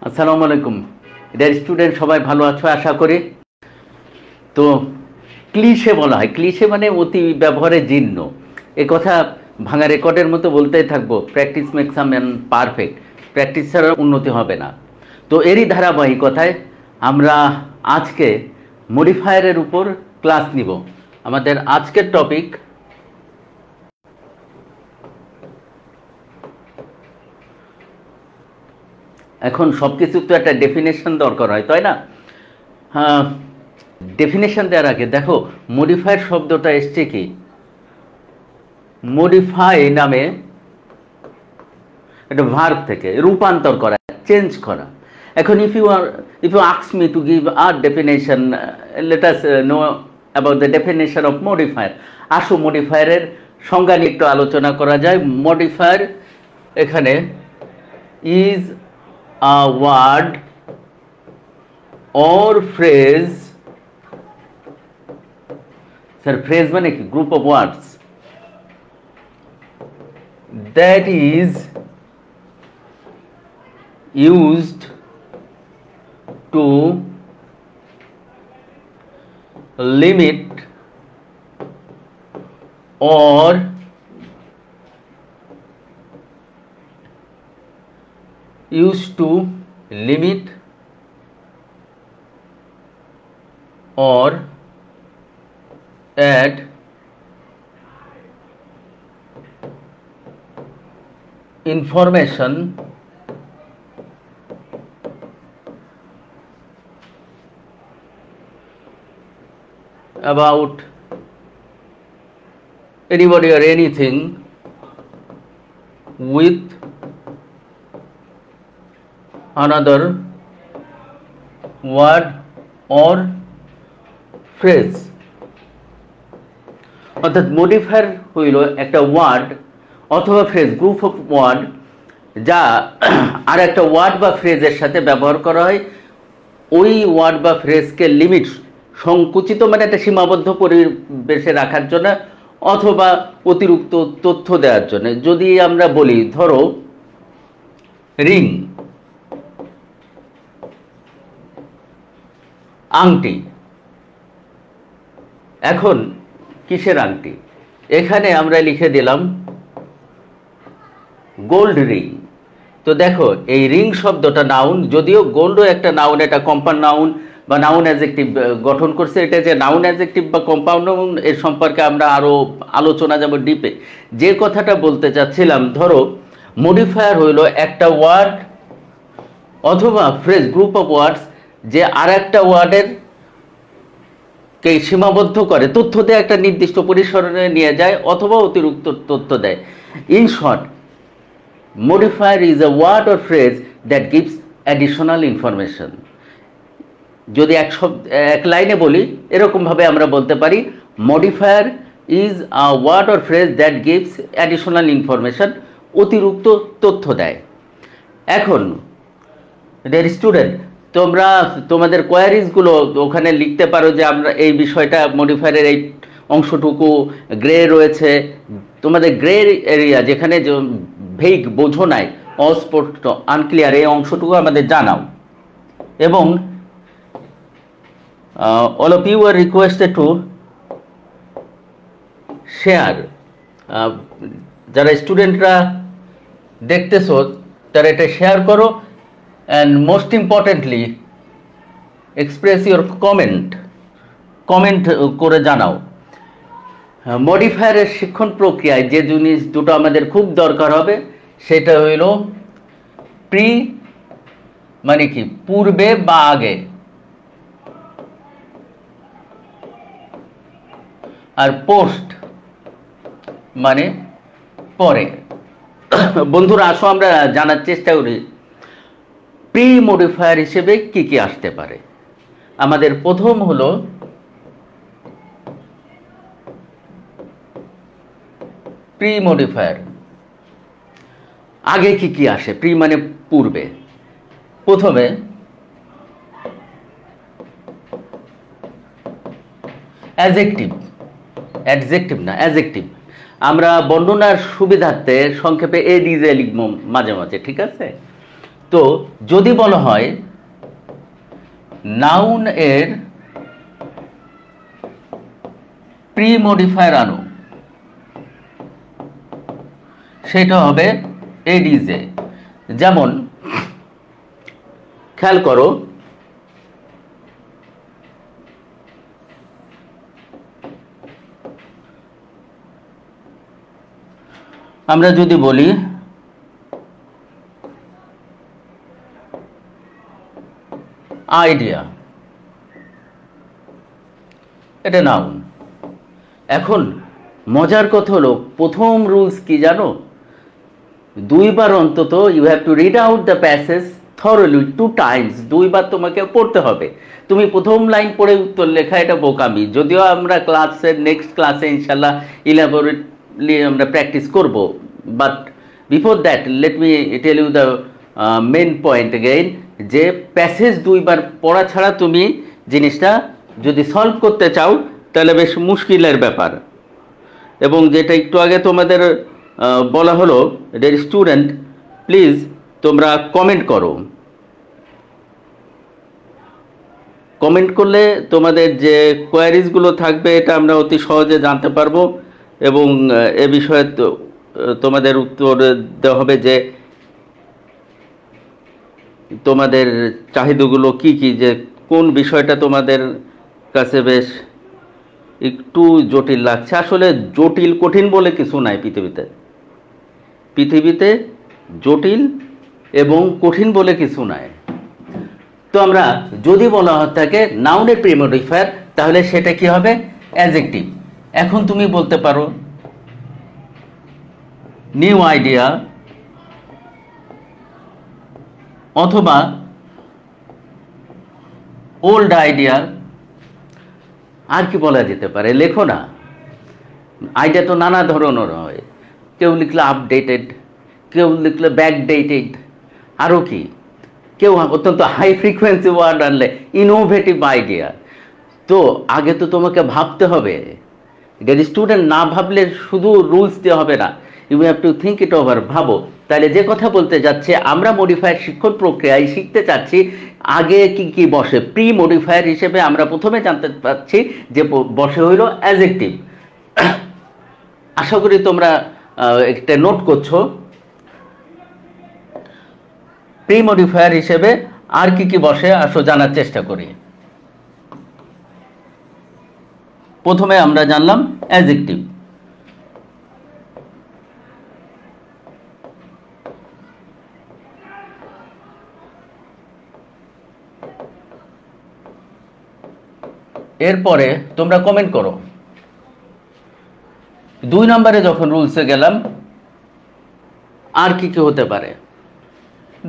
আসসালামু আলাইকুম dear student, সবাই ভালো আছো আশা করি। তো ক্লিশে বলা হয়, ক্লিশে মানে অতি ব্যবহারে জীর্ণ। এ কথা ভাঙা রেকর্ডের মতো বলতেই থাকবো, practice makes a man perfect. Practice ছাড়া উন্নতি হবে না। তো এরই ধারাবাহিকতায় আমরা আজকে মডিফায়ারের উপর ক্লাস নিব। আমাদের আজকের টপিক এখন সব কিছুর তো একটা ডেফিনেশন দরকার হয়, তাই না? হ্যাঁ, ডেফিনেশন দেওয়ার আগে দেখো মডিফায়ার শব্দটা এসছে কি, মডিফাই নামে একটা ভার্ব থেকে, রূপান্তর করা, চেঞ্জ করা। এখন if you ask me to give a definition, let us know about the definition of modifier. আসো মডিফায়ারের সংজ্ঞা নিয়ে একটু আলোচনা করা যায়। মডিফায়ার এখানে is a word or phrase, sir, phrase মানে কি? group of words that is used to limit or used to limit or add information about anybody or anything with another word or phrase. অর্থাৎ modifier হইল একটা word অথবা phrase, group of word, যা আর একটা word বা ফ্রেজের সাথে ব্যবহার করা হয় ওই ওয়ার্ড বা ফ্রেজকে লিমিট, সংকুচিত মানে একটা সীমাবদ্ধ পরিবেশে রাখার জন্য অথবা অতিরিক্ত তথ্য দেওয়ার জন্য। যদি আমরা বলি, ধরো রিং, আংটি। এখন কিসের আংটি? এখানে আমরা লিখে দিলাম গোল্ড রিং। তো দেখো এই রিং শব্দটা নাউন, যদিও গোল্ডও একটা নাউন, এটা কম্পাউন্ড নাউন বা নাউন অ্যাডজেক্টিভ গঠন করছে। এটা যে নাউন অ্যাডজেক্টিভ বা কম্পাউন্ড নাউন এর সম্পর্কে আমরা আরও আলোচনা যাব ডিপে। যে কথাটা বলতে চাচ্ছিলাম, ধরো মডিফায়ার হইল একটা ওয়ার্ড অথবা ফ্রেজ, গ্রুপ অফ ওয়ার্ডস, যে আর একটা ওয়ার্ডের কে সীমাবদ্ধ করে, তথ্য দেয়, একটা নির্দিষ্ট পরিসরে নিয়ে যায় অথবা অতিরিক্ত তথ্য দেয়। In short, modifier is a word or phrase that gives additional information. যদি এক লাইনে বলি, এরকমভাবে আমরা বলতে পারি, modifier is a word or phrase that gives additional information, অতিরিক্ত তথ্য দেয়। এখন ডিয়ার স্টুডেন্ট, তোমরা তোমাদের কোয়ারিজগুলো ওখানে লিখতে পারো যে আমরা এই বিষয়টা, মডিফায়ারের এই অংশটুকু গ্রে রয়েছে, তোমাদের গ্রে এরিয়া যেখানে ভেগ, বোঝো নাই, অস্পষ্ট, আনক্লিয়ার, এই অংশটুকু আমাদের জানাও। এবং all of you are requested to share. যারা স্টুডেন্টরা দেখতেছো তারা এটা শেয়ার করো, and most importantly express your comment করে জানাও। মডিফায়ারের শিক্ষণ প্রক্রিয়ায় যে জিনিস দুটো আমাদের খুব দরকার হবে সেটা হইল প্রি মানে কি, পূর্বে বা আগে, আর পোস্ট মানে পরে। বন্ধুরা আসো আমরা জানার চেষ্টা করি প্রি মডিফায়ার হিসেবে কি কি আসতে পারে। আমাদের প্রথম হলো প্রি মডিফায়ার। আগে কি কি আসে? প্রি মানে পূর্বে। প্রথমে অ্যাডজেক্টিভ না, অ্যাডজেক্টিভ। আমরা বর্ণনার সুবিধার্থে সংক্ষেপে এডিজে লিখব মাঝে মাঝে, ঠিক আছে? তো যদি বলা হয় নাউন এর প্রি মডিফায়ার আনো, সেটা হবে এডিজে। যেমন খেয়াল করো, আমরা যদি বলি আইডিয়া, এটা নাউন। এখন মজার কথা হলো, প্রথম রুলস কি জানো? দুইবার অন্তত you have to read out the passage thoroughly 2 times. দুইবার তোমাকে পড়তে হবে। তুমি প্রথম লাইন পড়ে উত্তর লেখা এটা বোকামি। যদিও আমরা নেক্সট ক্লাসে ইনশাল্লাহ ইলাবোরেটলি আমরা প্র্যাকটিস করব, but before that let me tell you the main point again, যে প্যাসেজ দুইবার পড়া ছাড়া তুমি জিনিসটা যদি সলভ করতে চাও তাহলে বেশ মুশকিলের ব্যাপার। এবং যেটা একটু আগে তোমাদের বলা হলো, ডিয়ার স্টুডেন্ট প্লিজ তোমরা কমেন্ট করো। কমেন্ট করলে তোমাদের যে কোয়ারিজগুলো থাকবে এটা আমরা অতি সহজে জানতে পারবো, এবং এ বিষয়ে তোমাদের উত্তর দেওয়া হবে যে তোমাদের চাহিদাগুলো কি কি, যে কোন বিষয়টা তোমাদের কাছে বেশ একটু জটিল লাগছে। আসলে জটিল কঠিন বলে কিছু নাই পৃথিবীতে জটিল এবং কঠিন বলে কিছু নাই। তো আমরা যদি বলা হয় থাকে নাউনের প্রি মডিফায়ার, তাহলে সেটা কি হবে? অ্যাডজেক্টিভ। এখন তুমি বলতে পারো নিউ আইডিয়া অথবা ওল্ড আইডিয়া। আর কি বলা যেতে পারে? লেখো না। আইডিয়া তো নানা ধরনের হয়। কেউ লিখলে আপডেটেড, কেউ লিখলে ব্যাকডেটেড, আরও কি কেউ অত্যন্ত হাই ফ্রিকোয়েন্সি ওয়ার্ড আনলে ইনোভেটিভ আইডিয়া। তো আগে তো তোমাকে ভাবতে হবে। যদি স্টুডেন্ট না ভাবলে শুধু রুলস দিয়ে হবে না, you have to think it over. ভাবো। তাহলে যে কথা বলতে যাচ্ছে, আমরা মডিফায়ার শিক্ষণ প্রক্রিয়ায় শিখতে চাচ্ছি আগে কি কি বসে। প্রি মডিফায়ার হিসেবে আমরা প্রথমে জানতে পারছি যে বসে হইল অ্যাডজেক্টিভ। আশা করি তোমরা একটা নোট করছো। প্রি মডিফায়ার হিসেবে আর কি কি বসে আসো জানার চেষ্টা করি। প্রথমে আমরা জানলাম অ্যাডজেক্টিভ। এরপরে তোমরা কমেন্ট করো। 2 নম্বরে যখন রুলসে গেলাম, আর কি কি হতে পারে?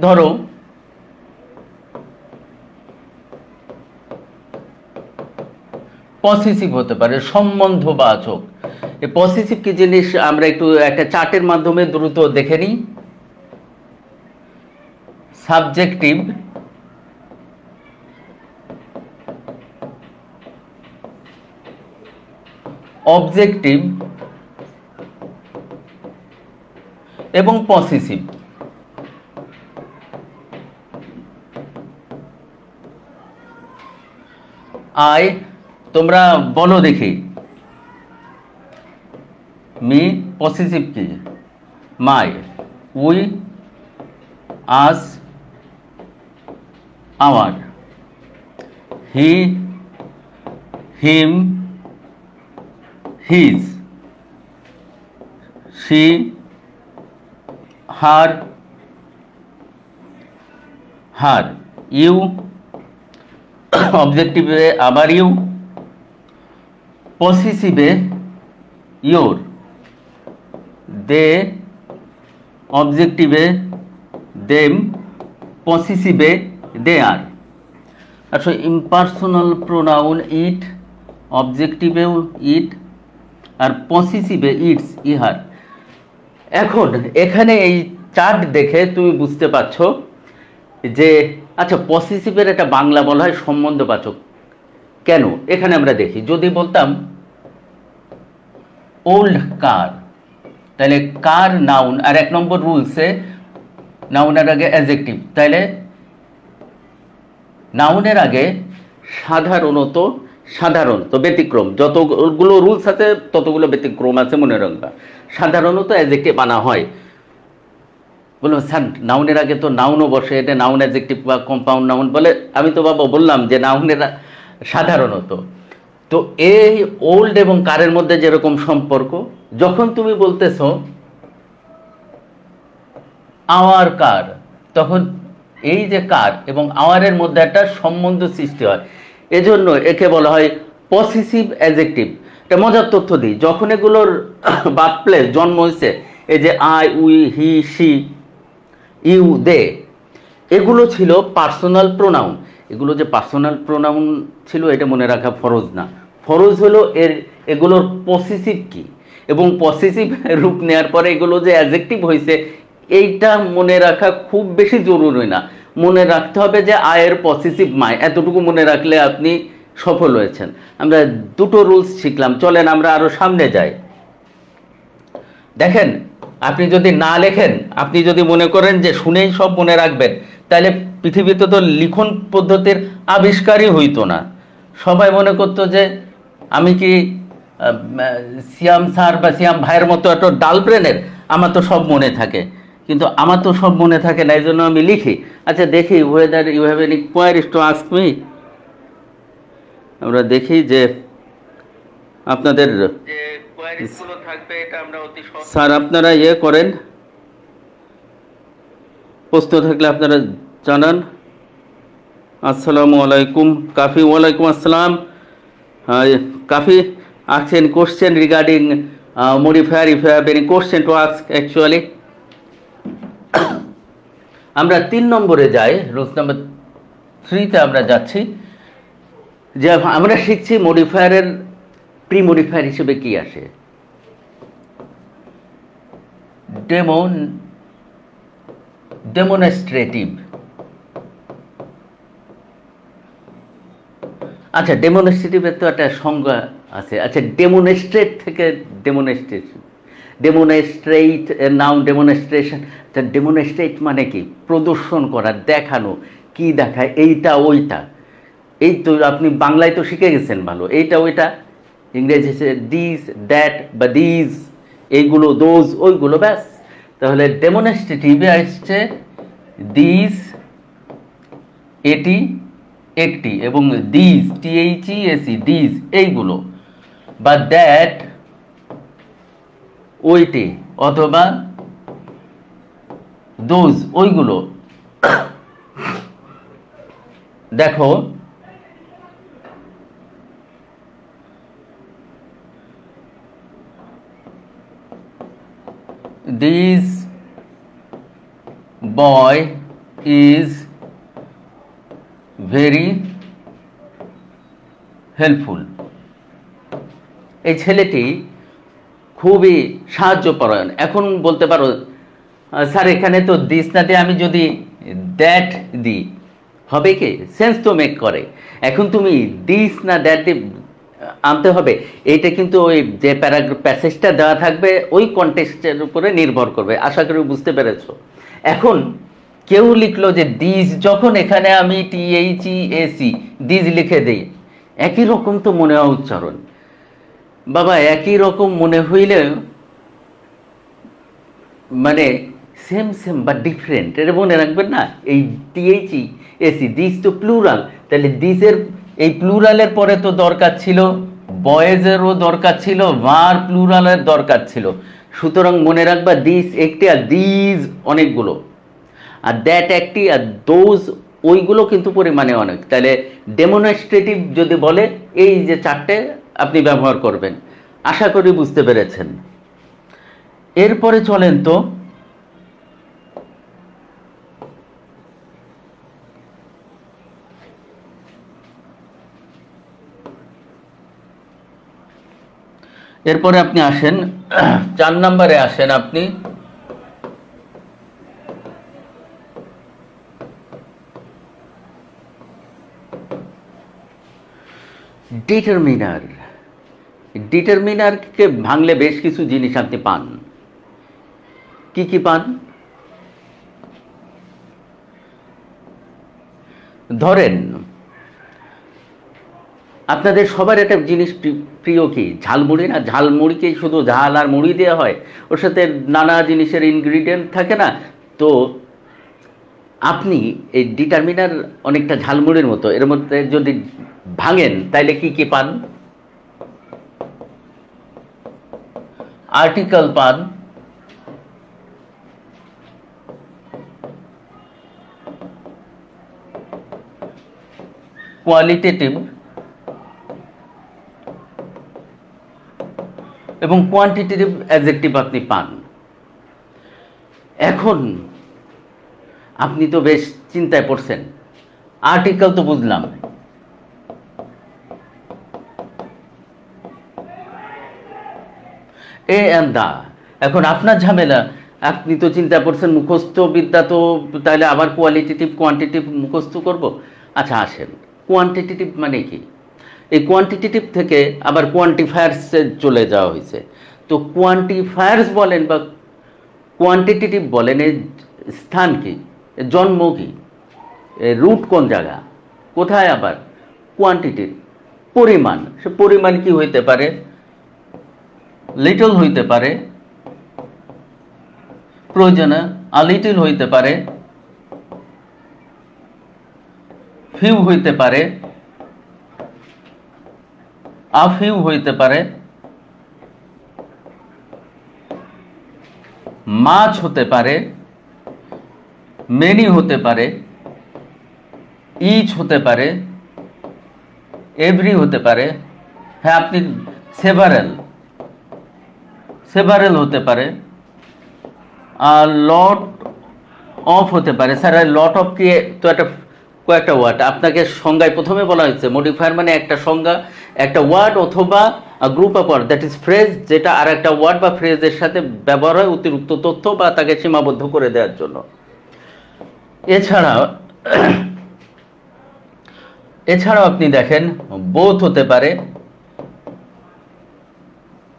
ধরো পসেসিভ হতে পারে, সম্বন্ধবাচক। এই পসেসিভ কি জিনিস আমরা একটু একটা চার্টের মাধ্যমে দ্রুত দেখে নিই। সাবজেক্টিভ, অবজেক্টিভ এবং পসেসিভ। তোমরা বলো দেখি, মি পসেসিভ কি? My, we, us, our, he, him, his, she, her, you, অবজেক্টিভে আবার ইউ, পসেসিভে ইয়োর, দে, অবজেক্টিভে দেম, পসেসিভে দে আর। আসলে ইম্পার্সোনাল প্রোনাউন ইট, অবজেক্টিভেও ইট, আর পসেসিভে ইটস, ইহার। এখন এখানে এই চার্ট দেখে তুমি বুঝতে পারছো যে আচ্ছা পসেসিভের একটা বাংলা বলা হয় সম্বন্ধবাচক। কেন? এখানে আমরা দেখি, যদি বলতাম ওল্ড কার, তাহলে কার নাউন, আর 1 নম্বর রুলসে নাউনের আগে অ্যাডজেক্টিভ, তাইলে নাউনের আগে সাধারণত, সাধারণত ব্যতিক্রম, যতগুলো রুলস আছে ততগুলো ব্যতিক্রম আছে, মনে রাখবা। সাধারণত অ্যাডজেক্টিভ আনা হয়। বললাম স্যার নাউনের আগে তো নাউনও বসে, এটা নাউন অ্যাডজেক্টিভ বা কম্পাউন্ড নাউন বলে। আমি তো বাবা বললাম যে নাউনের সাধারণত। তো এই ওল্ড এবং কারের মধ্যে যেরকম সম্পর্ক, যখন তুমি বলতেছো আওয়ার কার, তখন এই যে কার এবং আওয়ারের মধ্যে একটা সম্বন্ধ সৃষ্টি হয়। এজন্য একে বলা হয় পসেসিভ অ্যাডজেক্টিভ। একটা মজার তথ্য দিই, যখন এগুলোর বার্থ প্লেস, জন্ম হয়েছে, এই যে I, we, he, she, you, they, এগুলো ছিল পার্সোনাল প্রোনাউন। এগুলো যে পার্সোনাল প্রোনাউন ছিল এটা মনে রাখা ফরজ না। ফরজ হলো এগুলোর পসেসিভ কি, এবং পসেসিভ রূপ নেওয়ার পরে এগুলো যে অ্যাডজেক্টিভ হয়েছে এইটা মনে রাখা খুব বেশি জরুরি না। মনে রাখতে হবে যে আয়ের পসেসিভ মাই, এতটুকু মনে রাখলে আপনি সফল হয়েছেন। আমরা দুটো রুলস শিখলাম, চলেন আমরা আরো সামনে যাই। দেখেন, আপনি যদি না লেখেন, আপনি যদি মনে করেন যে শুনেই সব মনে রাখবেন, তাহলে পৃথিবীতে তো লিখন পদ্ধতির আবিষ্কারই হইতো না। সবাই মনে করতো যে আমি কি সিয়াম স্যার বা সিয়াম ভাইয়ের মতো একটা ডাল ব্রেনের, আমার তো সব মনে থাকে। কিন্তু আমার তো সব মনে থাকে না, এই জন্য আমি লিখি। আচ্ছা দেখি, whether you have any queries to ask me. আমরা দেখি যে আপনাদের যে কোয়ারিজগুলো থাকবে, এটা আমরা অতি সহজ। স্যার আপনারা ইয়ে করেন, প্রশ্ন থাকলে আপনারা জানান। আসসালামু আলাইকুম কাফি। ওয়ালাইকুম আসসালাম। কাফি ask any question regarding modifier if you have any question to ask actually. আমরা 3 নম্বরে যাই, রুলস নাম্বার 3 তে আমরা যাচ্ছি, যে আমরা শিখছি মডিফায়ারের প্রি মডিফায়ার হিসেবে কি আসে। ডেমনস্ট্রেটিভ। আচ্ছা, ডেমনস্ট্রেটিভের তো একটা সংজ্ঞা আছে। আচ্ছা, ডেমনস্ট্রেট থেকে ডেমনস্ট্রেশন, ডেমনস্ট্রেট নাউন, ডেমনস্ট্রেশন। তা ডেমনস্ট্রেট মানে কি? প্রদর্শন করা, দেখানো। কি দেখায়? এইটা ওইটা। এই তো আপনি বাংলায় তো শিখে গেছেন ভালো, এইটা ওইটা। ইংরেজি দিস, দ্যাট বা দিস, এইগুলো, দোজ, ওইগুলো, ব্যাস। তাহলে ডেমনস্ট্রেটিভে আসছে দিস, এটি, একটি, এবং দিস, THESE, দিস, এইগুলো, বা দ্যাট, ওইটি, অথবা দোজ, ওইগুলো। দেখো, this boy is very helpful. এই ছেলেটি খুবই সাহায্যপরায়ণ। এখন বলতে পারো স্যার এখানে তো দিস না দিয়ে আমি যদি দ্যাট দিই হবে কি? সেন্স তো মেক করে। এখন তুমি দিস না দ্যাট আনতে হবে, এইটা কিন্তু ওই যে প্যাসেজটা দেওয়া থাকবে ওই কনটেক্সটের উপরে নির্ভর করবে। আশা করি বুঝতে পেরেছো। এখন কেউ লিখলো যে দিস, যখন এখানে আমি THESE দিস লিখে দিই, একই রকম তো মনে হয় উচ্চারণ। বাবা একই রকম মনে হইলে মানে সেম সেম বা ডিফারেন্ট, এটা মনে রাখবেন না। এই THESE দিস তো প্লুরাল, তাহলে দিসের এই প্লুরালের পরে তো দরকার ছিল বয়েজেরও দরকার ছিল, মার প্লুরালের দরকার ছিল। সুতরাং মনে রাখবা দিস একটি আর দিস অনেকগুলো, আর দ্যাট একটি আর দোজ ওইগুলো কিন্তু পরিমাণে অনেক। তাহলে ডেমনস্ট্রেটিভ যদি বলে এই যে 4টে আপনি ব্যবহার করবেন। আশা করি বুঝতে পেরেছেন। এরপরে চলেন তো এরপরে আপনি আসেন 4 নম্বরে আসেন আপনি ডিটারমিনার। ডিটারমিনারকে ভাঙলে বেশ কিছু জিনিস আপনি পান। কি কি পান? ধরেন আপনাদের সবার একটা জিনিস প্রিয় কি, ঝালমুড়ি না? ঝালমুড়িকে শুধু ঝাল আর মুড়ি দেওয়া হয়, ওর সাথে নানা জিনিসের ইনগ্রিডিয়েন্ট থাকে না? তো আপনি এই ডিটারমিনার অনেকটা ঝালমুড়ির মতো, এর মধ্যে যদি ভাঙেন তাইলে কি কি পান? আর্টিকেল পান, কোয়ালিটেটিভ এবং কোয়ান্টিটেটিভ অ্যাডজেক্টিভ আপনি পান। এখন আপনি তো বেশ চিন্তায় পড়ছেন। আর্টিকেল তো বুঝলাম, এ অ্যান্ড দা। এখন আপনার ঝামেলা, আপনি তো চিন্তা করছেন মুখস্থ বিদ্যা, তো তাহলে আবার কোয়ালিটেটিভ কোয়ান্টিটিভ মুখস্থ করব। আচ্ছা আসেন, কোয়ান্টিটেটিভ মানে কি? এই কোয়ান্টিটেটিভ থেকে আবার কোয়ান্টিফায়ার্সে চলে যাওয়া হয়েছে। তো কোয়ান্টিফায়ার্স বলেন বা কোয়ান্টিটেটিভ বলেন, এর স্থান কি, এর জন্ম কি, এর রুট কোন জায়গা, কোথায়? আবার কোয়ান্টিটিভ পরিমাণ, সে পরিমাণ কি হইতে পারে? লিটল হইতে পারে, প্রয়োজনে আলিটিল হইতে পারে, ফিউ হইতে পারে, আফিউ হইতে পারে, মাছ হতে পারে, মেনি হতে পারে, ইচ হতে পারে, এভরি হতে পারে। হ্যাঁ, আপনি সেভারেল সেভারেল হতে পারে, আর লট অফ হতে পারে। স্যার লট অফ কি? তো একটা কয়েকটা ওয়ার্ড আপনাকে সংজ্ঞায় প্রথমে বলা হয়েছে, মডিফায়ার মানে একটা সংজ্ঞা, একটা ওয়ার্ড অথবা group of word, that is phrase, যেটা আর একটা ওয়ার্ড বা ফ্রেজের সাথে ব্যবহার হয় অতিরিক্ত তথ্য বা তাকে সীমাবদ্ধ করে দেওয়ার জন্য। এছাড়াও আপনি দেখেন বোথ হতে পারে,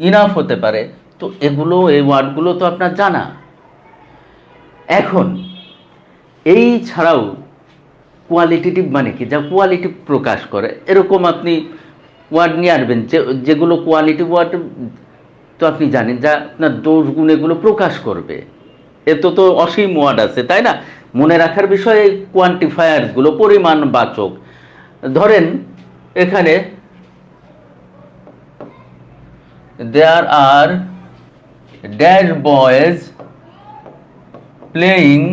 ইনাফ হতে পারে। তো এগুলো, এই ওয়ার্ডগুলো তো আপনার জানা। এখন এই ছাড়াও কোয়ালিটেটিভ মানে কি, যা কোয়ালিটি প্রকাশ করে, এরকম আপনি ওয়ার্ড নিয়ে আসবেন যেগুলো কোয়ালিটি ওয়ার্ড, তো আপনি জানেন যা আপনার দোষ গুণ এগুলো প্রকাশ করবে। এত তো অসীম ওয়ার্ড আছে, তাই না? মনে রাখার বিষয়ে কোয়ান্টিফায়ার্সগুলো পরিমাণবাচক। ধরেন এখানে there are dash boys playing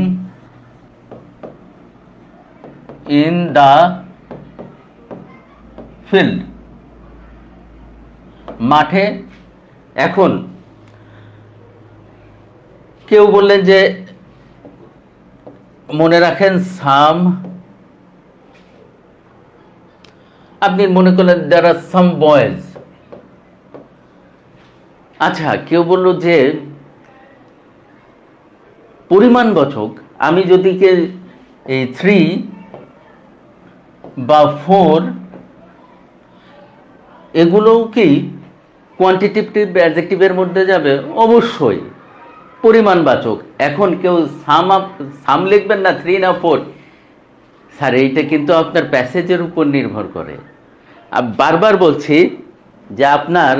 in the field, মাঠে। এখন কেউ বললেন যে মনে রাখেন সাম, আপনি মনে করলেন there are some boys। আচ্ছা, কেউ বলল যে পরিমাণবাচক, আমি যদি এই 3 বা 4 এগুলোও কি কোয়ান্টিটেটিভ অ্যাডজেক্টিভের মধ্যে যাবে? অবশ্যই পরিমাণবাচক। এখন কেউ সাম লিখবেন না 3 না 4। স্যার এইটা কিন্তু আপনার প্যাসেজের উপর নির্ভর করে। বারবার বলছি যে আপনার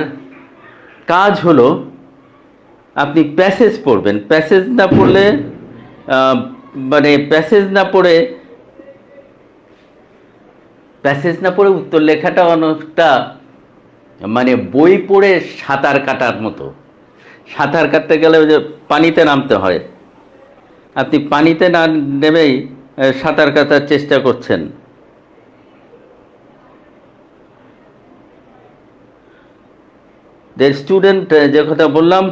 কাজ হলো আপনি প্যাসেজ পড়বেন। প্যাসেজ না পড়লে মানে প্যাসেজ না পড়ে উত্তর লেখাটা অনেকটা মানে বই পড়ে সাঁতার কাটার মতো। সাঁতার কাটতে গেলে ওই যে পানিতে নামতে হয়, আপনি পানিতে না নেমেই সাঁতার কাটার চেষ্টা করছেন। স্টুডেন্ট যে কথা বললাম,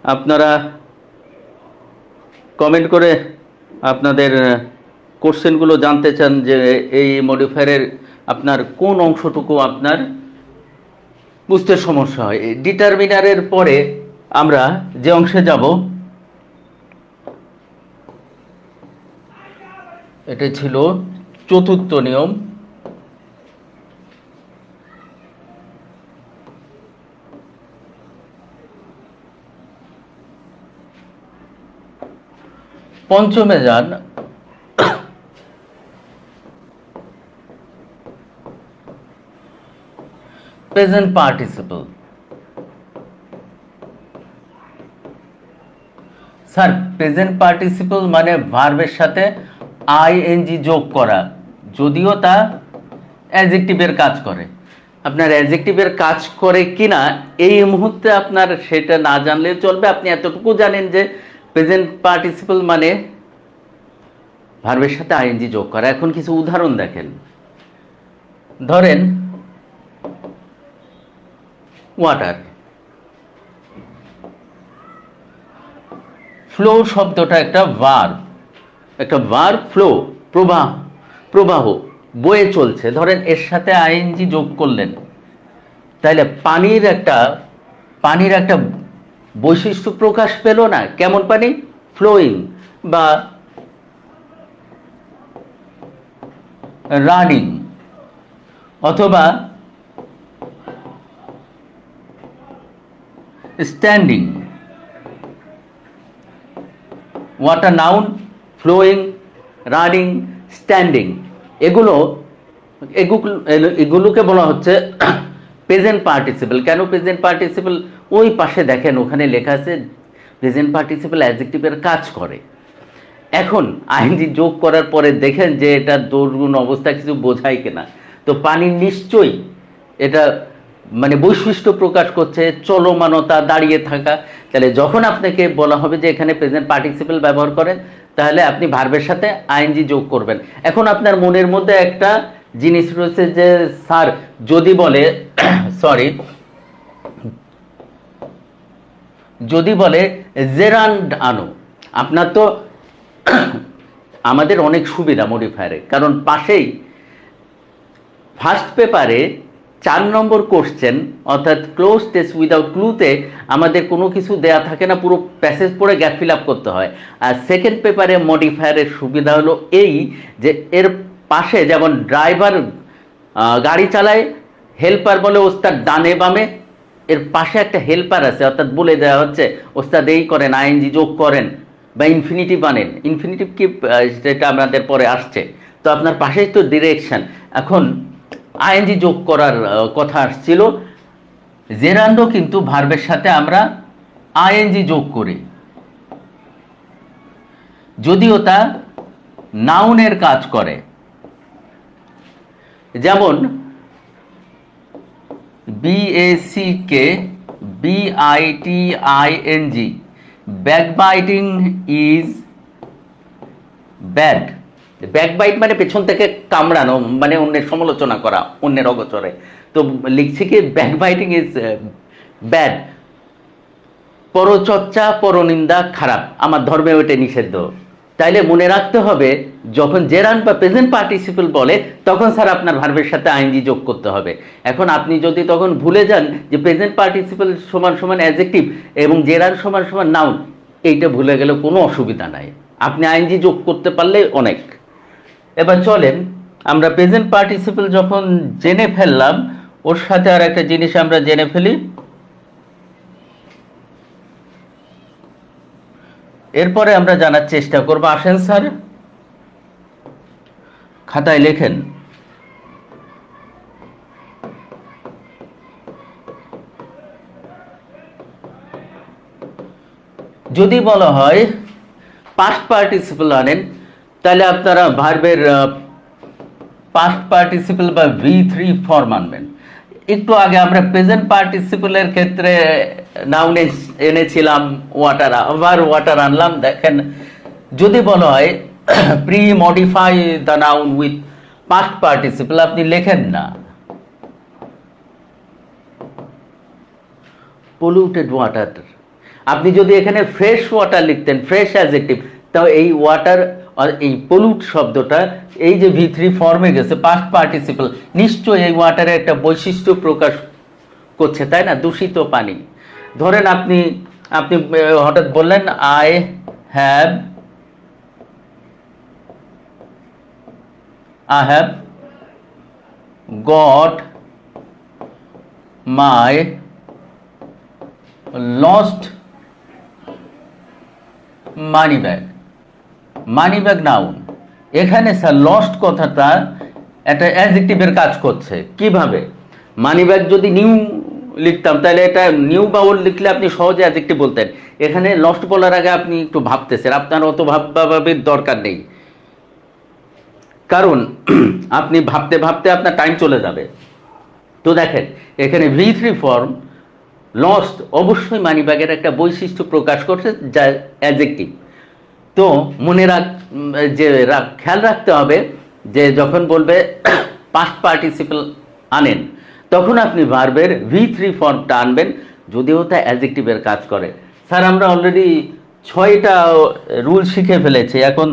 আপনারা কমেন্ট করে আপনাদের কোশ্চেনগুলো জানতে চান যে এই মডিফায়ারের আপনার কোন অংশটুকু আপনার বুঝতে সমস্যা হয়। ডিটারমিনারের পরে আমরা যে অংশে যাব, এটা ছিল চতুর্থ নিয়ম। পঞ্চমে যান, present participle. Sir present participle মানে ভার্বের সাথে আইএনজি যোগ করা, যদিও তা অ্যাডজেক্টিভের কাজ করে। আপনার অ্যাডজেক্টিভের কাজ করে কিনা এই মুহূর্তে আপনার সেটা না জানলে চলবে। আপনি এতটুকু জানেন যে প্রেজেন্ট পার্টিসিপল মানে ভার্বের সাথে আইএনজি যোগ করা। এখন কিছু উদাহরণ দেখেন। ধরেন ওয়াটার, ফ্লো শব্দটা একটা ভার্ব, ফ্লো প্রবাহ বয়ে চলছে। ধরেন এর সাথে আইএনজি যোগ করলেন, তাইলে পানির একটা বৈশিষ্ট্য প্রকাশ পেল না? কেমন পানি? ফ্লোয়িং বা রানিং, অথবা standing. Water noun, flowing, running, standing, এগুলোকে বলা হচ্ছে প্রেজেন্ট পার্টিসিপল। কেন প্রেজেন্ট পার্টিসিপল? ওই পাশে দেখেন ওখানে লেখা আছে প্রেজেন্ট পার্টিসিপল অ্যাডজেক্টিভের কাজ করে। এখন আইএনজি যোগ করার পরে দেখেন যে এটা দোষগুণ অবস্থা কিছু বোঝায় কিনা। তো পানির নিশ্চয়ই এটা মানে বৈশিষ্ট্য প্রকাশ করছে, চলমানতা, দাঁড়িয়ে থাকা। তাহলে যখন আপনাকে বলা হবে যে এখানে প্রেজেন্ট পার্টিসিপল ব্যবহার করেন, তাহলে আপনি ভার্বের সাথে আইএনজি যোগ করবেন। এখন আপনার মনের মধ্যে একটা জিনিস রয়েছে যে স্যার যদি বলে যদি বলে জেরান্ড আনো, আপনার তো আমাদের অনেক সুবিধা মডিফায়ারে, কারণ পাশেই ফার্স্ট পেপারে 4 নম্বর কোশ্চেন অর্থাৎ ক্লোজ টেস্ট উইদাউট ক্লুতে আমাদের কোনো কিছু দেয়া থাকে না, পুরো প্যাসেজ পড়ে গ্যাপ ফিল আপ করতে হয়। আর সেকেন্ড পেপারে মডিফায়ারের সুবিধা হলো এই যে এর পাশে যেমন ড্রাইভার গাড়ি চালায়, হেল্পার বলে ওস্তাদ ডানে বামে, এর পাশে একটা হেল্পার আছে, অর্থাৎ বলে দেওয়া হচ্ছে ওস্তাদ এই করেন, আইএনজি যোগ করেন বা ইনফিনিটিভ আনেন। ইনফিনিটিভ কি সেটা আমাদের পরে আসছে। তো আপনার পাশেই তো ডিরেকশন। এখন আইএনজি যোগ করার কথা আসছিল, জেরান্ডো কিন্তু ভার্বের সাথে আমরা আইএনজি যোগ করি, যদিও তা নাউনের কাজ করে। যেমন BACK ব্যাকবাইটিং ইজ ব্যাড। ব্যাকবাইট মানে পেছন থেকে কামড়ানো, মানে অন্যের সমালোচনা করা অন্যের অগোচরে। তো লিখছি কি ব্যাকবাইটিং ইজ ব্যাড, পরচর্চা পরনিন্দা খারাপ, আমার ধর্মে ওইটা নিষিদ্ধ। তাইলে মনে রাখতে হবে যখন জেরান্ড বা প্রেজেন্ট পার্টিসিপল বলে তখন স্যার আপনার ভার্বের সাথে আইএনজি যোগ করতে হবে। এখন আপনি যদি তখন ভুলে যান যে প্রেজেন্ট পার্টিসিপল সমান সমান অ্যাডজেক্টিভ এবং জেরান্ড সমান সমান নাউন, এইটা ভুলে গেলে কোনো অসুবিধা নাই, আপনি আইএনজি যোগ করতে পারলে অনেক। এবার চলেন আমরা প্রেজেন্ট পার্টিসিপল যখন জেনে ফেললাম, ওর সাথে আর একটা জিনিস আমরা জেনে ফেলি। এরপরে আমরা জানার চেষ্টা করব। আসেন স্যার খাতায় লেখেন, যদি বলা হয় পাস্ট পার্টিসিপল আনেন, তাহলে আপনারা ভার্বের পাস্ট পার্টিসিপল বা V3 ফর্ম আনবেন। একটু আগে আমরা প্রেজেন্ট পার্টিসিপলের ক্ষেত্রে নাউন এনেছিলাম ওয়াটার, আবার ওয়াটার আনলাম। দেখেন যদি বলা হয় pre modify the noun with past participle, আপনি লেখেন না পলিউটেড ওয়াটার। আপনি যদি এখানে ফ্রেশ ওয়াটার লিখতেন, ফ্রেশ অ্যাডজেক্টিভ, তাও এই ওয়াটার আর এই পলিউট শব্দটা এই যে V3 ফর্মে গেছে পাস্ট পার্টিসিপল, নিশ্চয়ই এই ওয়াটারের একটা বৈশিষ্ট্য প্রকাশ করছে, তাই না? দূষিত পানি। ধরেন আপনি হঠাৎ বললেন I have got my lost money bag. Money bag noun, এখানে স্যার লস্ট কথাটা একটা অ্যাডজেক্টিভের কাজ করছে। কিভাবে? মানিব্যাগ যদি নিউ লিখতাম তাহলে এটা নিউ বা ওল্ড লিখলে আপনি সহজে অ্যাডজেক্টিভ বলতেন। এখানে লস্ট বলার আগে আপনি একটু ভাবতেছেন, আপনার অত ভাবার দরকার নেই, কারণ আপনি ভাবতে ভাবতে আপনার টাইম চলে যাবে। তো দেখেন এখানে V3 ফর্ম লস্ট অবশ্যই মানিব্যাগের একটা বৈশিষ্ট্য প্রকাশ করছে যা অ্যাডজেক্টিভ। তো মনে খেয়াল রাখতে হবে যে যখন বলবে পাস্ট পার্টিসিপল আনেন, তখন আপনি ভার্বের V3 ফর্মটা আনবেন, যদিও তা অ্যাডজেক্টিভের কাজ করে। স্যার আমরা অলরেডি 6টা রুল শিখে ফেলেছি, এখন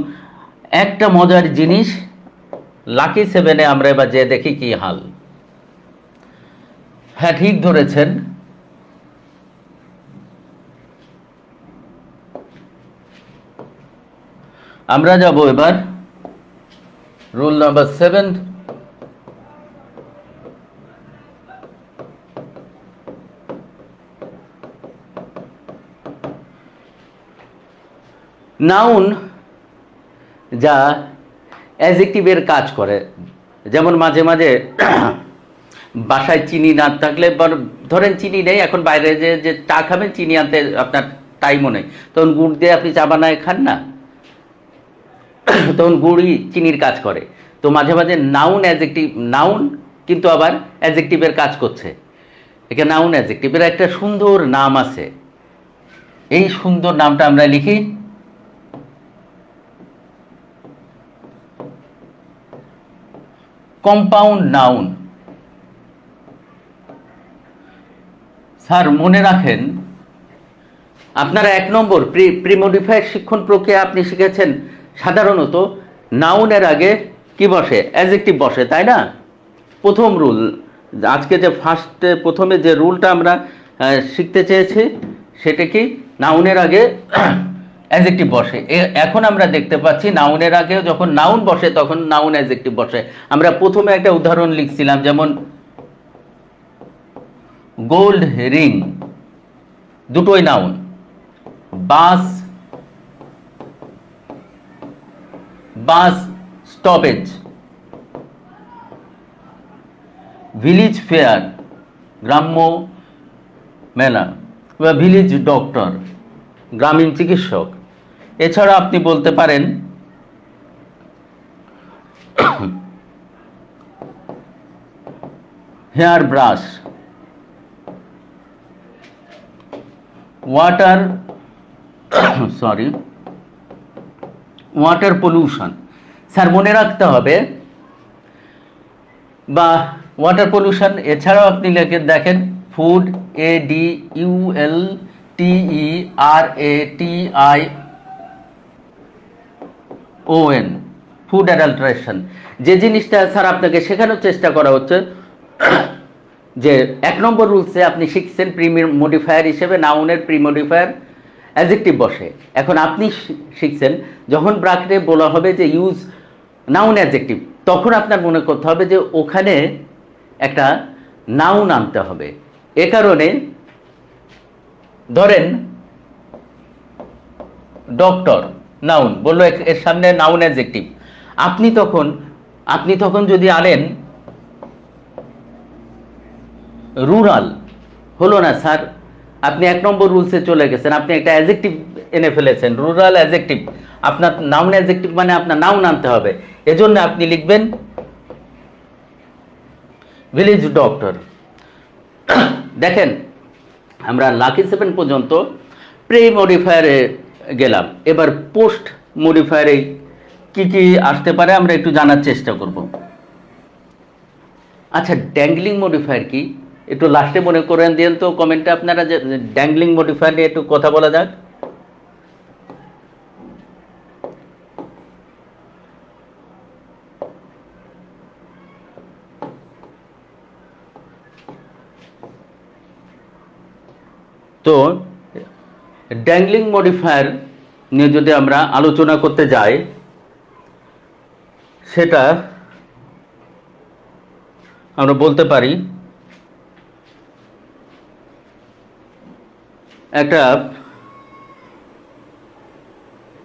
একটা মজার জিনিস লাকি 7-এ আমরা এবার যে দেখি কি হাল। হ্যাঁ ঠিক ধরেছেন, আমরা যাব এবার রুল নাম্বার 7। নাউন যা অ্যাডজেক্টিভের কাজ করে, যেমন মাঝে মাঝে বাসায় চিনি না থাকলে, ধরেন চিনি নেই, এখন বাইরে যে চা খাবেন চিনি আনতে আপনার টাইমও নেই, তখন গুড় দিয়ে আপনি চা বানায় খান না, তখন গুড়ই চিনির কাজ করে। তো মাঝে মাঝে নাউন অ্যাডজেক্টিভ, নাউন কিন্তু আবার অ্যাডজেক্টিভের কাজ করছে। এখানে নাউন অ্যাডজেক্টিভের একটা সুন্দর নাম আছে, এই সুন্দর নামটা আমরা লিখি কম্পাউন্ড নাউন। স্যার মনে রাখেন আপনারা 1 নম্বর প্রিমোডিফায়ার শিক্ষণ প্রক্রিয়া আপনি শিখেছেন, সাধারণত নাউনের আগে কি বসে? অ্যাডজেক্টিভ বসে, তাই না? প্রথম রুল, আজকে যে প্রথমে যে রুলটা আমরা শিখতে চেয়েছি সেটা কি, নাউনের আগে অ্যাডজেক্টিভ বসে। এখন আমরা দেখতে পাচ্ছি নাউনের আগে যখন নাউন বসে তখন নাউন অ্যাডজেক্টিভ বসে। আমরা প্রথমে একটা উদাহরণ লিখছিলাম, যেমন গোল্ড রিং, দুটোই noun. Bus stoppage, village fair গ্রাম্য মেলা, বা ভিলেজ ডক্টর গ্রামীণ চিকিৎসক। এছাড়া আপনি বলতে পারেন hair brush, water pollution. Sir মনে রাখতে হবে, বা ওয়াটার পলিউশন। এছাড়াও আপনি দেখেন ফুড, ADULTERATION, ফুড অ্যাডাল্টারেশন। যে জিনিসটা স্যার আপনাকে শেখানোর চেষ্টা করা হচ্ছে, যে 1 নম্বর রুলসে আপনি শিখছেন প্রিমোডিফায়ার হিসেবে নাউনের প্রিমোডিফায়ার অ্যাডজেক্টিভ বসে। এখন আপনি শিখছেন যখন ব্র্যাকেটে বলা হবে যে ইউজ নাউন অ্যাডজেক্টিভ, তখন আপনার মনে করতে হবে যে ওখানে একটা নাউন আনতে হবে। এ কারণে ধরেন ডক্টর নাউন বললো, এর সামনে নাউন অ্যাডজেক্টিভ, আপনি তখন যদি আনেন রুরাল, হলো না স্যার, আপনি 1 নম্বর রুলসে চলে গেছেন, আপনি একটা অ্যাডজেক্টিভ এনে ফেলেছেন, রুরাল অ্যাডজেক্টিভ। আপনার নাউন অ্যাডজেক্টিভ মানে আপনার নাউন আনতে হবে, এজন্য আপনি লিখবেন ভিলেজ ডক্টর। দেখেন আমরা লাকি 7 পর্যন্ত প্রি মডিফায়ারে গেলাম, এবার পোস্ট মডিফায়ারে কি কি আসতে পারে আমরা একটু জানার চেষ্টা করব। আচ্ছা, ড্যাংলিং মডিফায়ার কি একটু লাস্টে মনে করেন দিন তো কমেন্টে আপনারা, যে ড্যাংলিং মডিফায়ার নিয়ে একটু কথা বলা যাক। তো ড্যাংলিং মডিফায়ার নিয়ে যদি আমরা আলোচনা করতে যাই, সেটা আমরা বলতে পারি একটা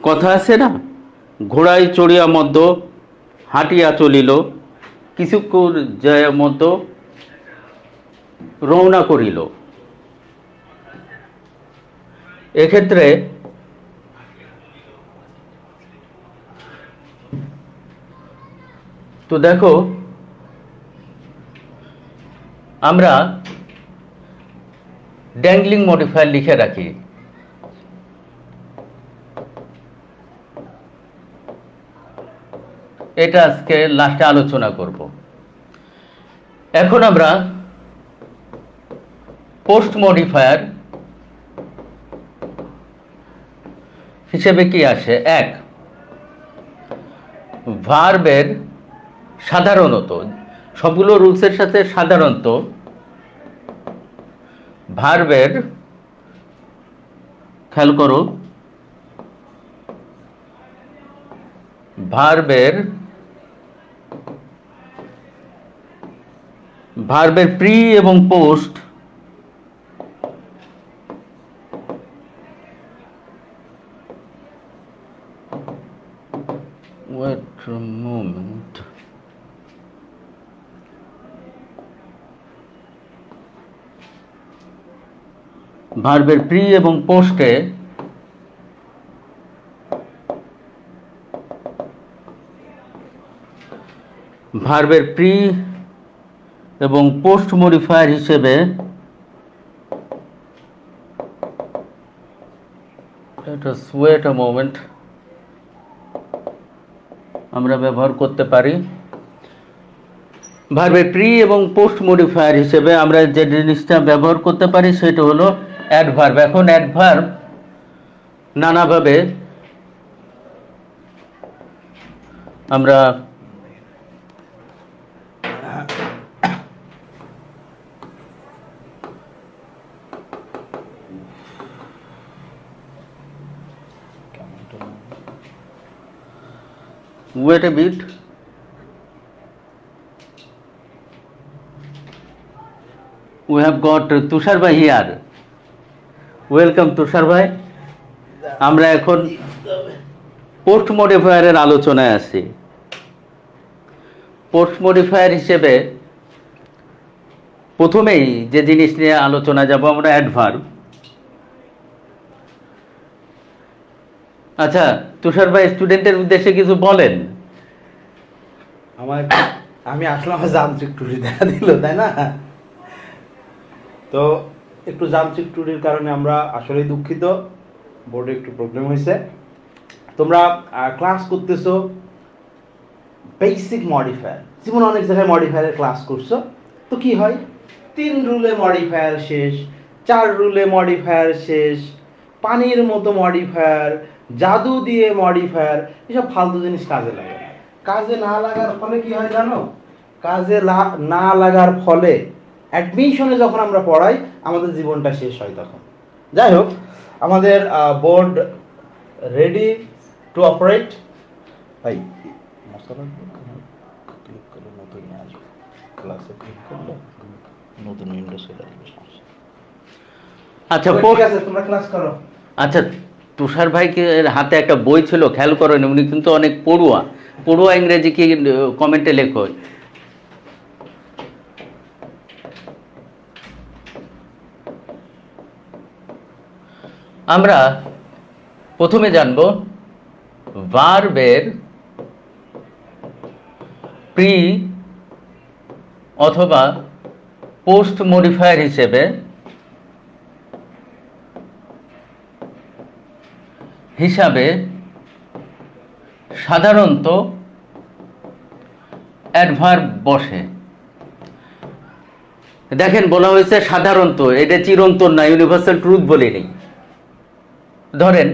কথা আছে না, ঘোড়ায় চড়িয়া মধ্য হাঁটিয়া চলিল কিছুক্ষণ যায় মধ্য রওনা করিল। এক্ষেত্রে তো দেখো আমরা ড্যাংলিং মডিফায়ার লিখে রাখি। এটা আজকে লাস্টে আলোচনা করব। এখন আমরা পোস্ট মডিফায়ার হিসেবে কি আসে? এক, ভার্বের সাধারণত সবগুলো রুলসের সাথে সাধারণত ভার্বের, খেয়াল করো, ভার্বের প্রি এবং পোস্ট ভার্বের প্রি এবং পোস্টে ভার্বের প্রি এবং পোস্ট মডিফায়ার হিসেবে ওয়েট আ মোমেন্ট আমরা ব্যবহার করতে পারি। ভার্বের প্রি এবং পোস্ট মডিফায়ার হিসেবে আমরা যে জিনিসটা ব্যবহার করতে পারি সেটা হলো অ্যাডভার্ব। এখন অ্যাডভার্ব নানাভাবে আমরা wait a bit, we have got Tushar bhai here. Welcome Tushar bhai. আমরা এখন পোস্ট মডিফায়ারের আলোচনায় আছি। পোস্ট মডিফায়ার হিসেবে প্রথমেই যে জিনিস নিয়ে আলোচনা যাব আমরা অ্যাডভার্ব। আচ্ছা তুষার ভাই, স্টুডেন্টের উদ্দেশ্যে কিছু বলেন। আমি আসলে আমার যান্ত্রিক ত্রুটি দেখা দিল, তাই না? তো একটু যান্ত্রিক ত্রুটির কারণে আমরা আসলে দুঃখিত, বোর্ডে একটু প্রবলেম হয়েছে। তোমরা ক্লাস করতেছো বেসিক মডিফায়ার, যেমন অনেক জায়গায় মডিফায়ারের ক্লাস করছো, তো কি হয় 3 রুলে মডিফায়ার শেষ, 4 রুলে মডিফায়ার শেষ, পানির মতো মডিফায়ার, জাদু দিয়ে মডিফায়ার, এসব ফালতু জিনিস কাজে লাগে। কাজে না লাগার ফলে কি হয় জানো? কাজে না লাগার ফলে অ্যাডমিশনে যখন আমরা পড়াই আমাদের জীবনটা শেষ হয় তখন। যাই হোক, আমাদের বোর্ড রেডি টু অপারেট। ভাই ক্লিক করে নতুন আসবে, ক্লাসে ক্লিক করলে নতুন উইন্ডো চলে আসবে। আচ্ছা ঠিক আছে, তোমরা ক্লাস করো। আচ্ছা তুষার ভাইকে হাতে একটা বই ছিল, খেয়াল করেন, উনি কিন্তু অনেক পড়ুয়া ইংরেজি কি কমেন্টে লেখো। আমরা প্রথমে জানব ভার্বের প্রি অথবা পোস্ট মডিফায়ার হিসেবে সাধারণত অ্যাডভার্ব বসে। দেখেন বলা হয়েছে সাধারণত, এটা চিরন্তন না, ইউনিভার্সাল ট্রুথ বলিনি। ধরেন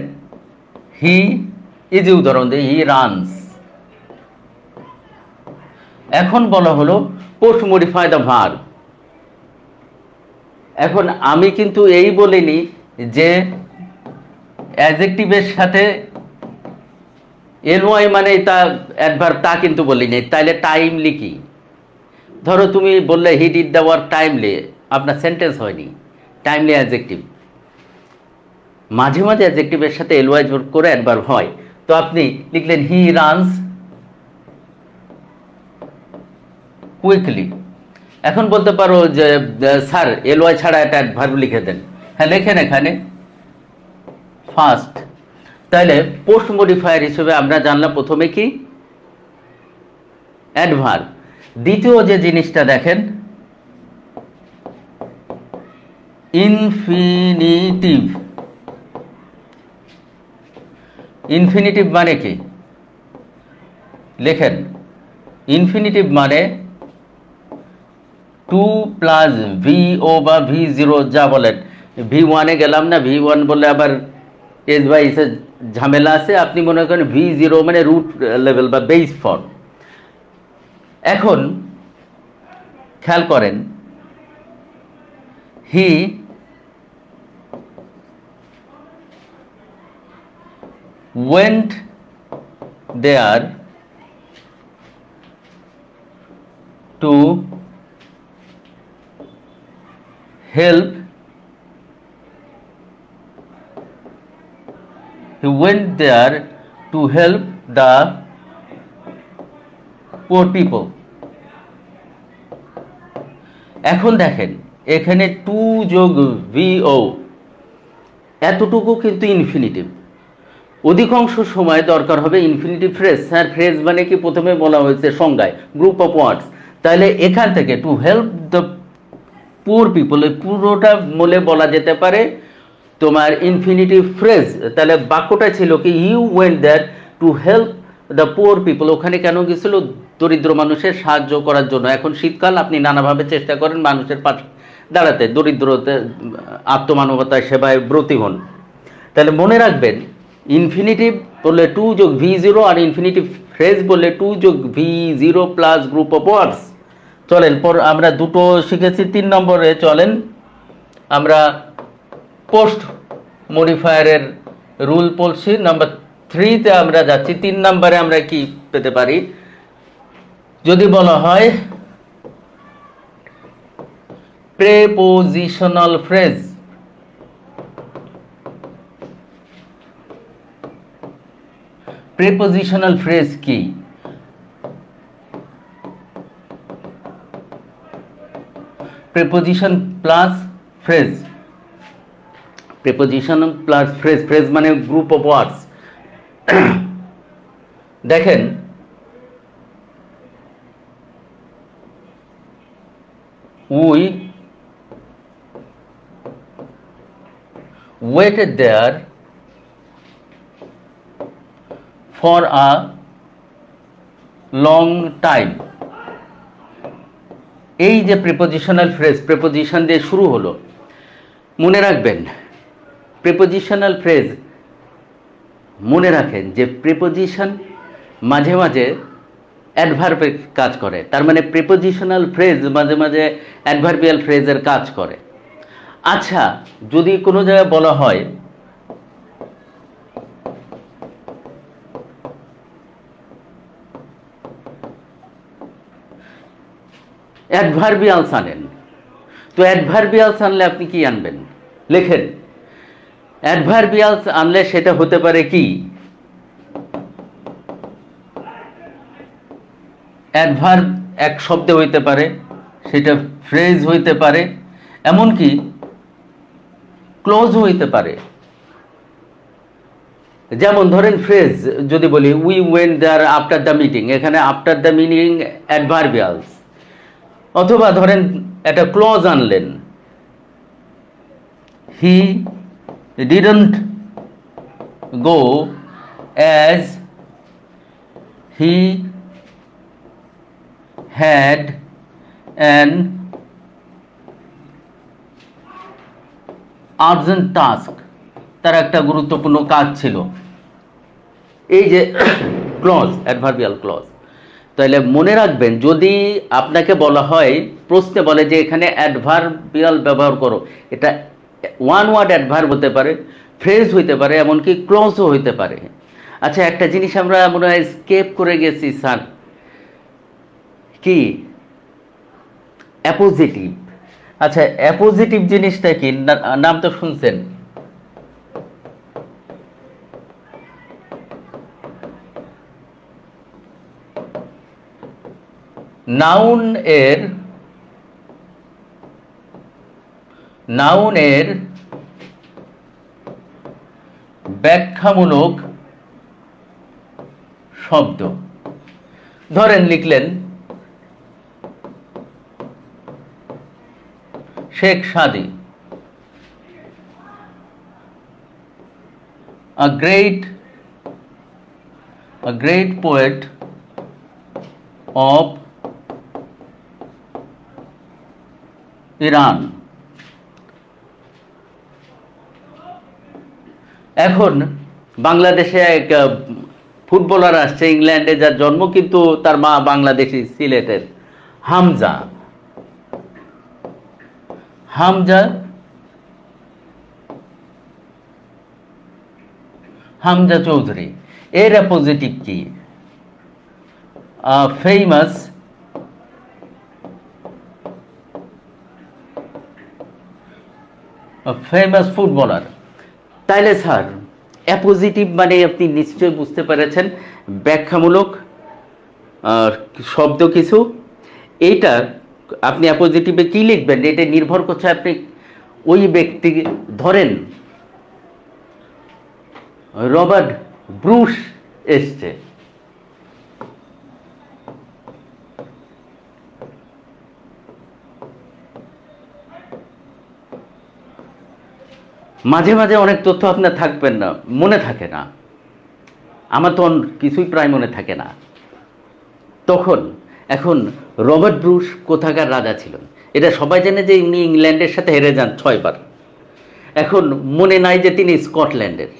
হি ইজ, উদাহরণ দেই, হি রানস। এখন বলা হলো পোস্ট মডিফাই দ্য ভার্ব। এখন আমি কিন্তু এই বলিনি যে অ্যাডজেক্টিভের সাথে এলওয়াই মানে তা অ্যাডভার্ব, তা কিন্তু বলিনি। তাইলে টাইমলি কি? ধরো তুমি বললে he did the work timely, আপনার সেন্টেন্স হয়নি। টাইমলি অ্যাডজেক্টিভ, মাঝে মাঝে অ্যাডজেক্টিভের সাথে এলওয়াই যোগ করে অ্যাডভার্ব হয়। তো আপনি লিখলেন হি রানস কুইকলি। এখন বলতে পারো যে স্যার এলওয়াই ছাড়া একটা অ্যাডভার্ব লিখে দেন। হ্যাঁ, লেখেন এখানে ফার্স্ট। তাহলে পোস্ট মডিফায়ার হিসেবে আমরা জানলাম প্রথমে কি অ্যাডভার্ব। দ্বিতীয় যে জিনিসটা দেখেন ইনফিনিটিভ। ইনফিনিটিভ মানে কি লেখেন, ইনফিনিটিভ মানে টু প্লাস ভিও বা V0 যা বলেন। V1 এ গেলাম না, V1 বলে আবার এস বাই এসের ঝামেলা আছে। আপনি মনে করেন V0 মানে রুট লেভেল বা বেস ফর্ম। এখন খেয়াল করেন হি went there to help. He went there to help the poor people. এখন দেখেন এখানে টু যোগ ভিও এতটুকু কিন্তু ইনফিনিটিভ। অধিকাংশ সময় দরকার হবে ইনফিনিটিভ ফ্রেজ। স্যার ফ্রেজ মানে কি প্রথমে বলা হয়েছে সংজ্ঞায় গ্রুপ অফ ওয়ার্ডস। তাহলে এখান থেকে two help the poor people পুরোটা বলে বলা যেতে পারে তোমার ইনফিনিটিভ ফ্রেজ। তাহলে বাক্যটা ছিল কি you went there to help the poor people. ওখানে কেন গেছিল? দরিদ্র মানুষের সাহায্য করার জন্য। এখন শীতকাল, আপনি নানাভাবে চেষ্টা করেন মানুষের পাশে দাঁড়াতে, দরিদ্রতে আত্মমানবতার সেবায় ব্রতী হন। তাহলে মনে রাখবেন ইনফিনিটিভ বললে টু যোগ V0 আর ইনফিনিটিভ ফ্রেজ বললে টু যোগ V0 plus group of words. চলেন পর আমরা দুটো শিখেছি। 3 নম্বরে চলেন আমরা পোস্ট মডিফায়ারের রুল পড়ছি। নাম্বার 3-তে আমরা যাচ্ছি। 3 নম্বরে আমরা কি পেতে পারি? যদি বলা হয় প্রেপোজিশনাল ফ্রেজ। প্রেপোজিশনাল ফ্রেজ কি? Preposition plus phrase. Preposition plus phrase, phrase মানে গ্রুপ অফ ওয়ার্ডস। দেখেন we waited there for a long time। এই যে প্রিপোজিশনাল ফ্রেজ, প্রিপোজিশন দিয়ে শুরু হলো। মনে রাখবেন প্রিপোজিশনাল ফ্রেজ, মনে রাখেন যে প্রিপোজিশন মাঝে মাঝে অ্যাডভার্বের কাজ করে। তার মানে প্রিপোজিশনাল ফ্রেজ মাঝে মাঝে অ্যাডভার্বিয়াল ফ্রেজের কাজ করে। আচ্ছা, যদি কোনো জায়গায় বলা হয় অ্যাডভার্বিয়ালস আনেন, তো অ্যাডভার্বিয়ালস আনলে আপনি কি আনবেন? লেখেন অ্যাডভার্বিয়ালস আনলে সেটা হতে পারে কি? অ্যাডভার্ব এক শব্দে হইতে পারে, সেটা ফ্রেজ হইতে পারে, এমনকি ক্লোজ হইতে পারে। যেমন ধরেন ফ্রেজ যদি বলি we went there after the meeting, এখানে আফটার দ্য মিটিং অ্যাডভার্বিয়ালস। অথবা ধরেন একটা ক্লজ আনলেন, he didn't go as he had an urgent task, তার একটা গুরুত্বপূর্ণ কাজ ছিল। এই যে ক্লজ, অ্যাডভার্বিয়াল ক্লজ। তাহলে মনে রাখবেন যদি আপনাকে বলা হয়, প্রশ্নে বলে যে এখানে অ্যাডভার্বিয়াল ব্যবহার করো, এটা ওয়ান ওয়ার্ড অ্যাডভার্ব হতে পারে, ফ্রেজ হইতে পারে, এমনকি ক্লজও হইতে পারে। আচ্ছা, একটা জিনিস আমরা মনে হয় স্কেপ করে গেছি স্যার, কি? অ্যাপোজিটিভ। আচ্ছা, অ্যাপোজিটিভ জিনিসটা কি? নাম তো শুনছেন। নাউন এর নাউনের ব্যাখ্যামূলক শব্দ। ধরেন লিখলেন শেখ সাদি, a great poet of Iran. এখন বাংলাদেশে এক ফুটবলার আসছে ইংল্যান্ডে, যার জন্ম কিন্তু তার মা বাংলাদেশি, সিলেটের, হামজা হামজা হামজা চৌধুরী। এর অ্যাপোজিটিভ কি? Famous footballer. তাইলে স্যার অ্যাপোজিটিভ মানে আপনি নিশ্চয়ই বুঝতে পেরেছেন ব্যাখ্যামূলক শব্দ কিছু। এইটা আপনি অ্যাপোজিটিভে কি লিখবেন এটা নির্ভর করছে আপনি ওই ব্যক্তি, ধরেন রবার্ট ব্রুস এসছে, মাঝে মাঝে অনেক তথ্য আপনার থাকবেন না, মনে থাকে না, আমার তো কিছুই প্রায় মনে থাকে না। তখন এখন রবার্ট ব্রুস কোথাকার রাজা ছিলেন এটা সবাই জানে যে ইনি ইংল্যান্ডের সাথে হেরে যান 6 বার। এখন মনে নাই যে তিনি স্কটল্যান্ডের।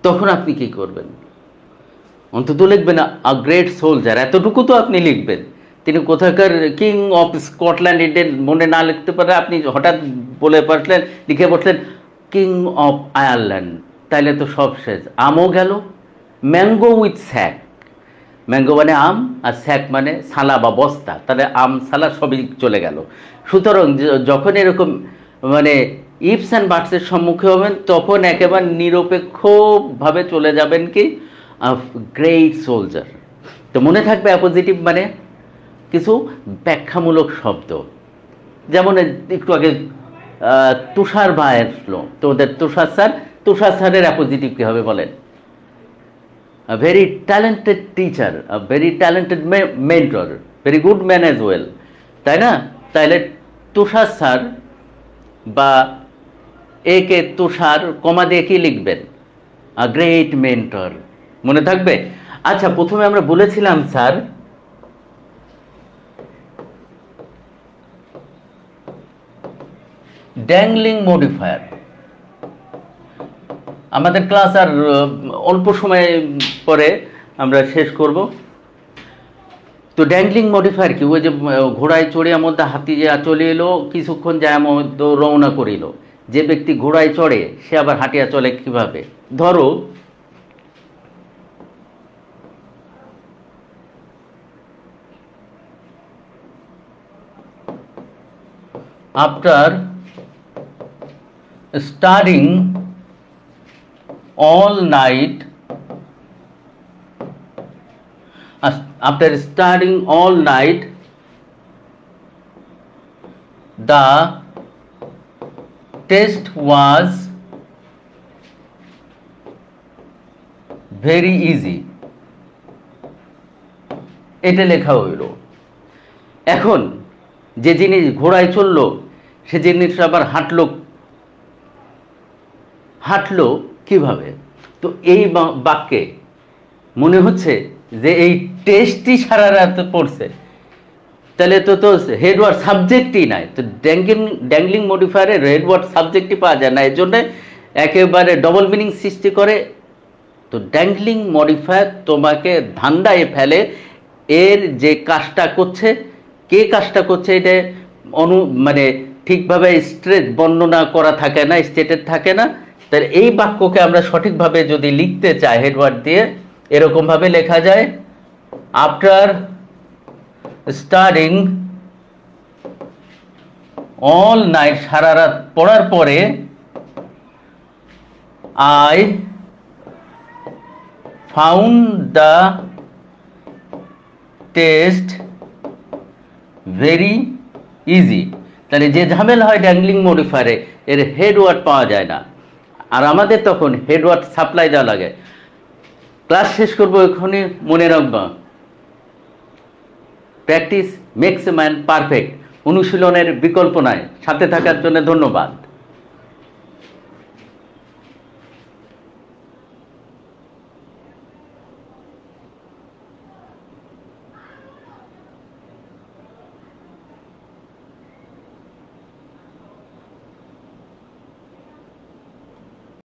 তখন আপনি কি করবেন? অন্তত লিখবেন আ গ্রেট সোলজার, এতটুকু তো আপনি লিখবেন। তিনি কোথাকার কিং অফ স্কটল্যান্ড, এটা মনে না লিখতে পারে আপনি হঠাৎ বলে পারলেন, লিখে বসলেন কিং অফ আয়ারল্যান্ড, তাইলে তো সব শেষ। আমও গেল, ম্যাঙ্গো উইথ স্যাক, ম্যাঙ্গো মানে আম আর স্যাক মানে সালা বা বস্তা, তাহলে আম সালা সবই চলে গেল। সুতরাং যখন এরকম মানে ইফস অ্যান্ড বাটসের সম্মুখে হবেন তখন একেবারে নিরপেক্ষভাবে চলে যাবেন কি গ্রেট সোলজার। তো মনে থাকবে অ্যাপোজিটিভ মানে কিছু ব্যাখ্যামূলক শব্দ। যেমন একটু আগে তুষার ভাই আসলো, তো ওদের তুষার স্যারের অ্যাপোজিটিভ কী হবে বলেন? A very talented teacher, a very talented mentor, very good man as well, তাই না? তাইলে তুষার স্যার বা একে তুষার কমা দিয়ে কি লিখবেন? A great mentor. মনে থাকবে? আচ্ছা, প্রথমে আমরা বলেছিলাম স্যার ড্যাংলিং মডিফায়ার। আমাদের ক্লাস আর অল্প সময় পরে আমরা শেষ করব। তো ড্যাংলিং মডিফায়ার কি? ওই যে ঘোড়ায় চড়িয়া মধ্যে হাতি যে চলে এলো, কিছুক্ষণ যায় মধ্যে রওনা করিল। যে ব্যক্তি ঘোড়ায় চড়ে সে আবার হাঁটিয়া চলে কিভাবে? ধরো after studying all night, after studying all night, the test was very easy. এটা লেখা হইল। এখন যে জিনিস ঘোড়ায় চললো সে জিনিস আবার হাঁটলো কিভাবে? তো এই বাক্যে মনে হচ্ছে যে এই টেস্টই সারা রাত পড়ছে, তাহলে তো হেডওয়ার্ড সাবজেক্টই নাই। তো ড্যাংলিং মডিফায়ারের হেডওয়ার্ড সাবজেক্টই পাওয়া যায় না, এর জন্য একেবারে ডবল মিনিং সৃষ্টি করে। তো ড্যাংলিং মডিফায়ার তোমাকে ধান্দায় ফেলে। এর যে কাজটা করছে, কে কাজটা করছে এটা মানে ঠিকভাবে স্ট্রেট বর্ণনা করা থাকে না, স্টেটেড থাকে না। তাহলে এই বাক্যকে আমরা সঠিকভাবে যদি লিখতে চাই হেডওয়ার্ড দিয়ে, এরকমভাবে লেখা যায় আফটার স্টাডিং অল নাইট, সারা রাত পড়ার পরে, I found the test very easy. তাহলে যে ঝামেলা হয় ড্যাংলিং মডিফায়ারে, এর হেড ওয়ার্ড পাওয়া যায় না, আর আমাদের তখন হেড ওয়ার্ড সাপ্লাই দেওয়া লাগে। ক্লাস শেষ করবো এখনই, মনে রাখবা practice makes a man perfect, অনুশীলনের বিকল্প নাই। সাথে থাকার জন্য ধন্যবাদ।